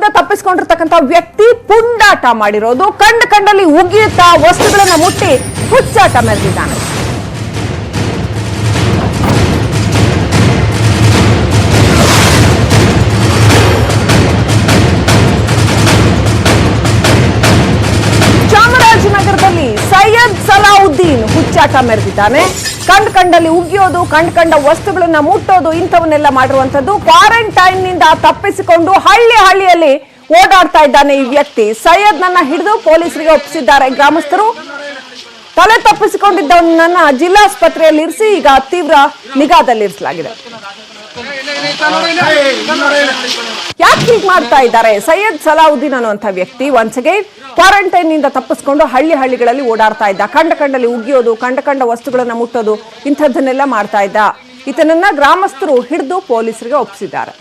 Quarantine ತಪ್ಪಿಸಿಕೊಂಡಿರ್ತಕ್ಕಂಥ ವ್ಯಕ್ತಿ ಪುಂಡಾಟ ಮಾಡಿರೋದು, ಕಂಡಲ್ಲಿ ಉಗಿಯುತ್ತಾ ವಸ್ತುಗಳನ್ನ ಮುಟ್ಟಿ ಹುಚ್ಚಾಟ ಮೆರೆದಿದ್ದಾನೆ. ಚಾಮರಾಜನಗರದಲ್ಲಿ ಸೈಯದ್ ಸಲಾವುದ್ದೀನ್ ಹುಚ್ಚಾಟ ಮೆರೆದಿದ್ದಾನೆ. ಕಂಡಲ್ಲಿ ಉಗಿಯೋದು, ಕಂಡ ವಸ್ತುಗಳನ್ನ ಮುಟ್ಟೋದು, ಇಂಥವನ್ನೆಲ್ಲ ಮಾಡಿರುವಂತದ್ದು. ಕ್ವಾರಂಟೈನ್ ನಿಂದ ತಪ್ಪಿಸಿಕೊಂಡು ಹಳ್ಳಿಯಲ್ಲಿ ಓಡಾಡ್ತಾ ಇದ್ದಾನೆ ಈ ವ್ಯಕ್ತಿ. ಸೈಯದ್ ನನ್ನ ಹಿಡಿದು ಪೊಲೀಸರಿಗೆ ಒಪ್ಪಿಸಿದ್ದಾರೆ ಗ್ರಾಮಸ್ಥರು. ತಲೆ ತಪ್ಪಿಸಿಕೊಂಡಿದ್ದವನನ್ನ ಜಿಲ್ಲಾಸ್ಪತ್ರೆಯಲ್ಲಿ ಇರಿಸಿ ಈಗ ತೀವ್ರ ನಿಗಾದಲ್ಲಿರಿಸಲಾಗಿದೆ. ಯಾಕೆ ಹೀಗೆ ಮಾಡ್ತಾ ಇದ್ದಾರೆ? ಸೈಯದ್ ಸಲಾವುದ್ದೀನ್ ಅನ್ನುವಂಥ ವ್ಯಕ್ತಿ ಒನ್ಸ್ ಅಗೈನ್ ಕ್ವಾರಂಟೈನ್ ನಿಂದ ತಪ್ಪಿಸಿಕೊಂಡು ಹಳ್ಳಿಗಳಲ್ಲಿ ಓಡಾಡ್ತಾ ಇದ್ದ. ಕಂಡಲ್ಲಿ ಉಗಿಯೋದು, ಕಂಡ ವಸ್ತುಗಳನ್ನ ಮುಟ್ಟೋದು, ಇಂಥದ್ದನ್ನೆಲ್ಲ ಮಾಡ್ತಾ ಇದ್ದ. ಈತನನ್ನ ಗ್ರಾಮಸ್ಥರು ಹಿಡಿದು ಪೊಲೀಸರಿಗೆ ಒಪ್ಪಿಸಿದ್ದಾರೆ.